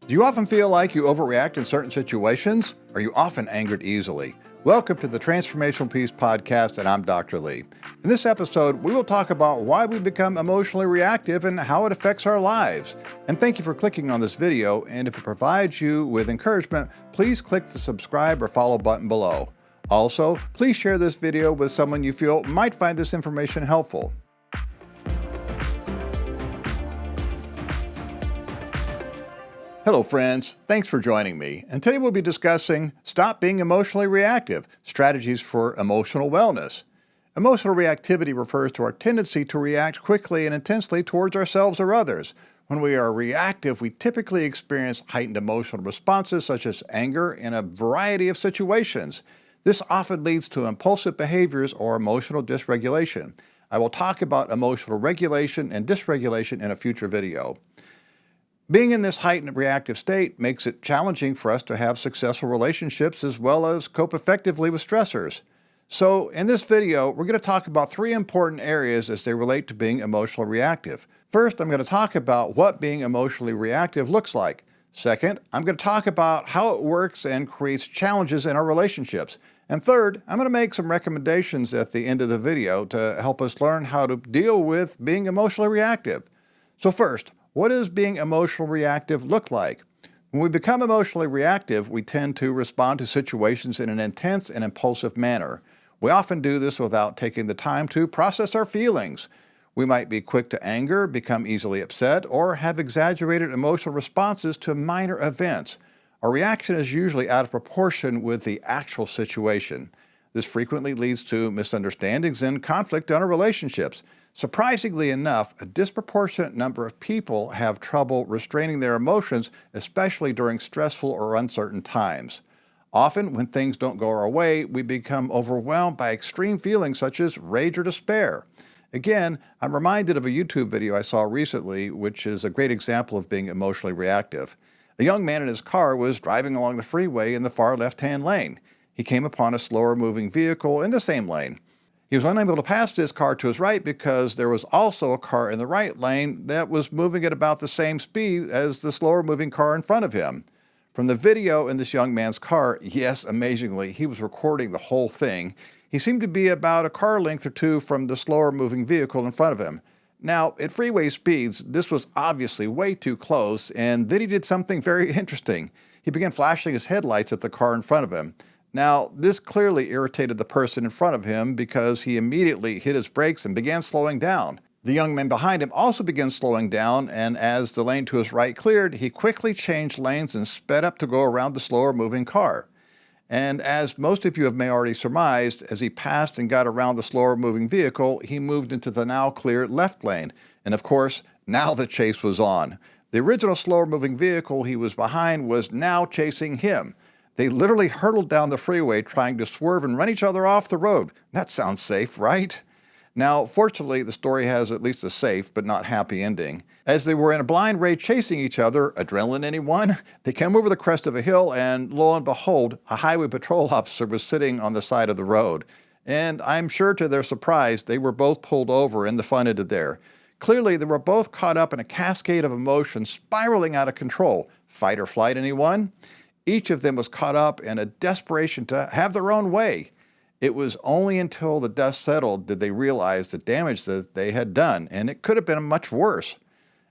Do you often feel like you overreact in certain situations? Are you often angered easily? Welcome to the Transformational Peace Podcast, and I'm Dr. Lee. In this episode, we will talk about why we become emotionally reactive and how it affects our lives. And thank you for clicking on this video, and if it provides you with encouragement, please click the subscribe or follow button below. Also, please share this video with someone you feel might find this information helpful. Hello friends, thanks for joining me. And today we'll be discussing Stop Being Emotionally Reactive, Strategies for Emotional Wellness. Emotional reactivity refers to our tendency to react quickly and intensely towards ourselves or others. When we are reactive, we typically experience heightened emotional responses such as anger in a variety of situations. This often leads to impulsive behaviors or emotional dysregulation. I will talk about emotional regulation and dysregulation in a future video. Being in this heightened reactive state makes it challenging for us to have successful relationships as well as cope effectively with stressors. So in this video, we're going to talk about three important areas as they relate to being emotionally reactive. First, I'm going to talk about what being emotionally reactive looks like. Second, I'm going to talk about how it works and creates challenges in our relationships. And third, I'm going to make some recommendations at the end of the video to help us learn how to deal with being emotionally reactive. So first, what does being emotionally reactive look like? When we become emotionally reactive, we tend to respond to situations in an intense and impulsive manner. We often do this without taking the time to process our feelings. We might be quick to anger, become easily upset, or have exaggerated emotional responses to minor events. Our reaction is usually out of proportion with the actual situation. This frequently leads to misunderstandings and conflict in our relationships. Surprisingly enough, a disproportionate number of people have trouble restraining their emotions, especially during stressful or uncertain times. Often, when things don't go our way, we become overwhelmed by extreme feelings such as rage or despair. Again, I'm reminded of a YouTube video I saw recently, which is a great example of being emotionally reactive. A young man in his car was driving along the freeway in the far left-hand lane. He came upon a slower-moving vehicle in the same lane. He was unable to pass his car to his right because there was also a car in the right lane that was moving at about the same speed as the slower-moving car in front of him. From the video in this young man's car, yes, amazingly, he was recording the whole thing. He seemed to be about a car length or two from the slower-moving vehicle in front of him. Now, at freeway speeds, this was obviously way too close, and then he did something very interesting. He began flashing his headlights at the car in front of him. Now, this clearly irritated the person in front of him because he immediately hit his brakes and began slowing down. The young man behind him also began slowing down, and as the lane to his right cleared, he quickly changed lanes and sped up to go around the slower-moving car. And as most of you may already surmised, as he passed and got around the slower-moving vehicle, he moved into the now clear left lane. And of course, now the chase was on. The original slower-moving vehicle he was behind was now chasing him. They literally hurtled down the freeway trying to swerve and run each other off the road. That sounds safe, right? Now, fortunately, the story has at least a safe but not happy ending. As they were in a blind race chasing each other, adrenaline anyone? They came over the crest of a hill and lo and behold, a highway patrol officer was sitting on the side of the road. And I'm sure to their surprise, they were both pulled over and the fun ended there. Clearly, they were both caught up in a cascade of emotions spiraling out of control. Fight or flight, anyone? Each of them was caught up in a desperation to have their own way. It was only until the dust settled did they realize the damage that they had done, and it could have been much worse.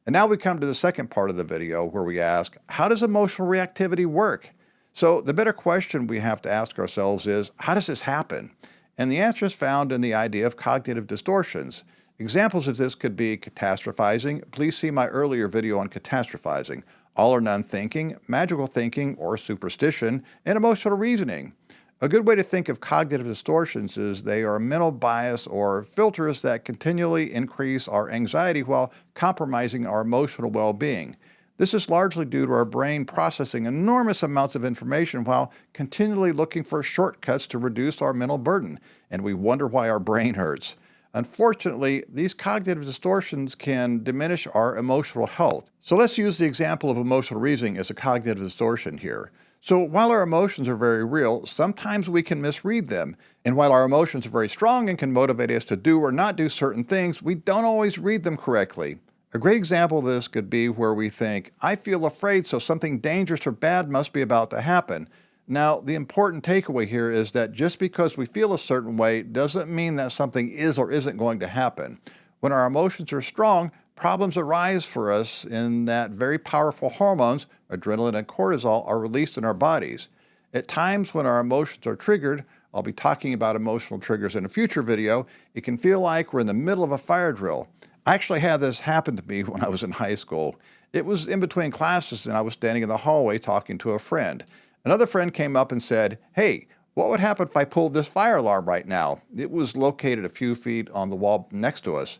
And now we come to the second part of the video where we ask, how does emotional reactivity work? So the better question we have to ask ourselves is, how does this happen? And the answer is found in the idea of cognitive distortions. Examples of this could be catastrophizing. Please see my earlier video on catastrophizing. All or none thinking, magical thinking or superstition, and emotional reasoning. A good way to think of cognitive distortions is they are a mental bias or filters that continually increase our anxiety while compromising our emotional well-being. This is largely due to our brain processing enormous amounts of information while continually looking for shortcuts to reduce our mental burden, and we wonder why our brain hurts. Unfortunately, these cognitive distortions can diminish our emotional health. So let's use the example of emotional reasoning as a cognitive distortion here. So while our emotions are very real, sometimes we can misread them. And while our emotions are very strong and can motivate us to do or not do certain things, we don't always read them correctly. A great example of this could be where we think, I feel afraid, so something dangerous or bad must be about to happen. Now, the important takeaway here is that just because we feel a certain way doesn't mean that something is or isn't going to happen. When our emotions are strong, problems arise for us in that very powerful hormones, adrenaline and cortisol, are released in our bodies. At times when our emotions are triggered, I'll be talking about emotional triggers in a future video, it can feel like we're in the middle of a fire drill. I actually had this happen to me when I was in high school. It was in between classes and I was standing in the hallway talking to a friend. Another friend came up and said, "Hey, what would happen if I pulled this fire alarm right now?" It was located a few feet on the wall next to us.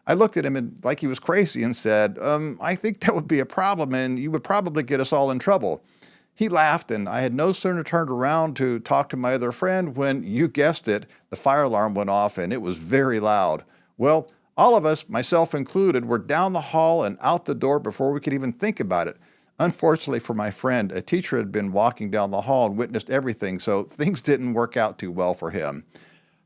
I looked at him like he was crazy and said, I think that would be a problem and you would probably get us all in trouble. He laughed, and I had no sooner turned around to talk to my other friend when, you guessed it, the fire alarm went off and it was very loud. Well, all of us, myself included, were down the hall and out the door before we could even think about it. Unfortunately for my friend, a teacher had been walking down the hall and witnessed everything, so things didn't work out too well for him.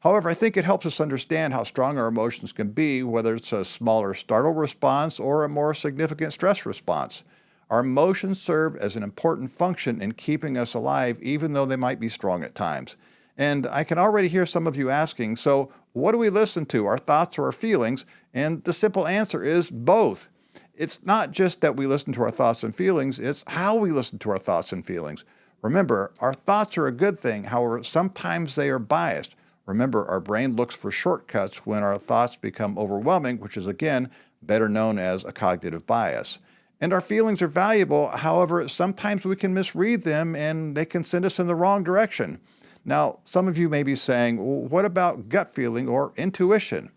However, I think it helps us understand how strong our emotions can be, whether it's a smaller startle response or a more significant stress response. Our emotions serve as an important function in keeping us alive, even though they might be strong at times. And I can already hear some of you asking, so what do we listen to, our thoughts or our feelings? And the simple answer is both. It's not just that we listen to our thoughts and feelings, it's how we listen to our thoughts and feelings. Remember, our thoughts are a good thing, however, sometimes they are biased. Remember, our brain looks for shortcuts when our thoughts become overwhelming, which is, again, better known as a cognitive bias. And our feelings are valuable, however, sometimes we can misread them and they can send us in the wrong direction. Now, some of you may be saying, well, what about gut feeling or intuition?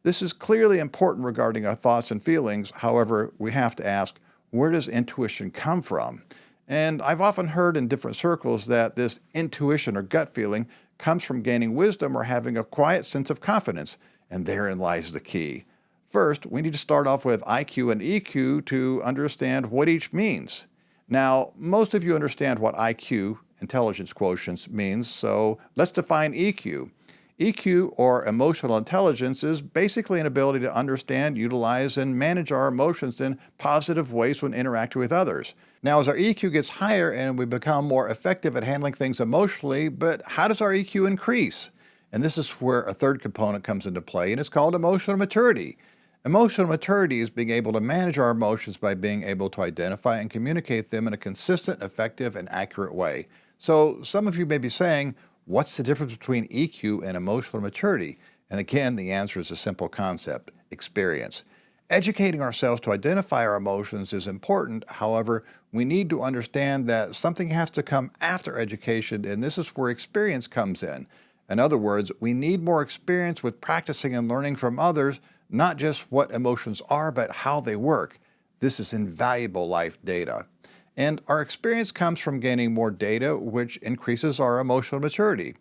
This is clearly important regarding our thoughts and feelings. However, we have to ask, where does intuition come from? And I've often heard in different circles that this intuition or gut feeling comes from gaining wisdom or having a quiet sense of confidence, and therein lies the key. First, we need to start off with IQ and EQ to understand what each means. Now, most of you understand what IQ, intelligence quotients, means, so let's define EQ. EQ, or emotional intelligence, is basically an ability to understand, utilize, and manage our emotions in positive ways when interacting with others. Now, as our EQ gets higher and we become more effective at handling things emotionally, but how does our EQ increase? And this is where a third component comes into play, and it's called emotional maturity. Emotional maturity is being able to manage our emotions by being able to identify and communicate them in a consistent, effective, and accurate way. So some of you may be saying, what's the difference between EQ and emotional maturity? And again, the answer is a simple concept: experience. Educating ourselves to identify our emotions is important. However, we need to understand that something has to come after education, and this is where experience comes in. In other words, we need more experience with practicing and learning from others, not just what emotions are, but how they work. This is invaluable life data. And our experience comes from gaining more data, which increases our emotional maturity.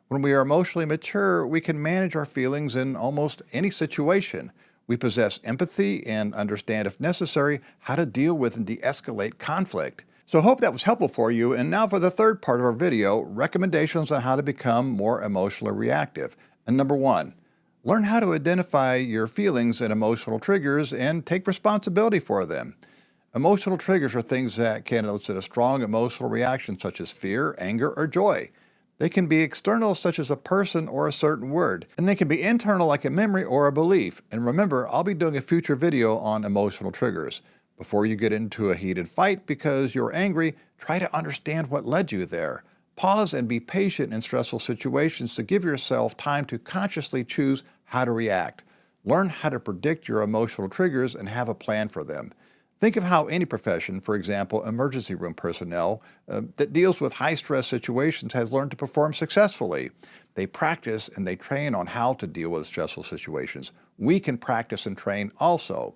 When we are emotionally mature, we can manage our feelings in almost any situation. We possess empathy and understand, if necessary, how to deal with and de-escalate conflict. So I hope that was helpful for you. And now for the third part of our video, recommendations on how to become more emotionally reactive. And number one, learn how to identify your feelings and emotional triggers and take responsibility for them. Emotional triggers are things that can elicit a strong emotional reaction, such as fear, anger, or joy. They can be external, such as a person or a certain word, and they can be internal, like a memory or a belief. And remember, I'll be doing a future video on emotional triggers. Before you get into a heated fight because you're angry, try to understand what led you there. Pause and be patient in stressful situations to give yourself time to consciously choose how to react. Learn how to predict your emotional triggers and have a plan for them. Think of how any profession, for example, emergency room personnel, that deals with high-stress situations has learned to perform successfully. They practice and they train on how to deal with stressful situations. We can practice and train also.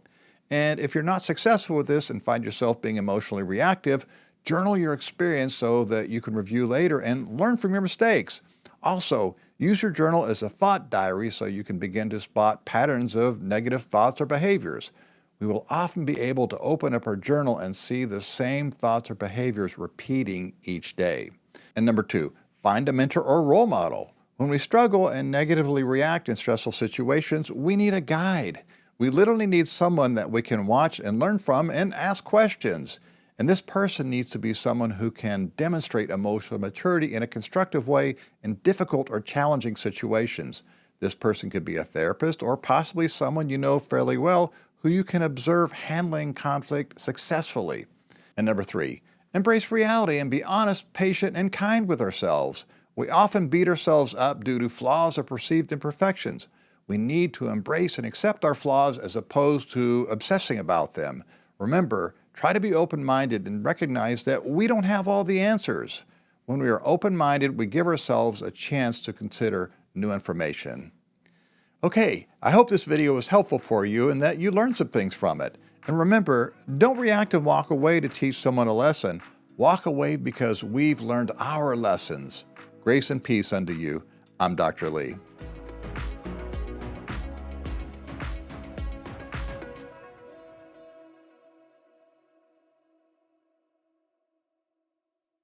And if you're not successful with this and find yourself being emotionally reactive, journal your experience so that you can review later and learn from your mistakes. Also, use your journal as a thought diary so you can begin to spot patterns of negative thoughts or behaviors. We will often be able to open up our journal and see the same thoughts or behaviors repeating each day. And number two, find a mentor or role model. When we struggle and negatively react in stressful situations, we need a guide. We literally need someone that we can watch and learn from and ask questions. And this person needs to be someone who can demonstrate emotional maturity in a constructive way in difficult or challenging situations. This person could be a therapist or possibly someone you know fairly well who you can observe handling conflict successfully. And number 3, embrace reality and be honest, patient, and kind with ourselves. We often beat ourselves up due to flaws or perceived imperfections. We need to embrace and accept our flaws as opposed to obsessing about them. Remember, try to be open-minded and recognize that we don't have all the answers. When we are open-minded, we give ourselves a chance to consider new information. Okay, I hope this video was helpful for you and that you learned some things from it. And remember, don't react and walk away to teach someone a lesson. Walk away because we've learned our lessons. Grace and peace unto you. I'm Dr. Lee.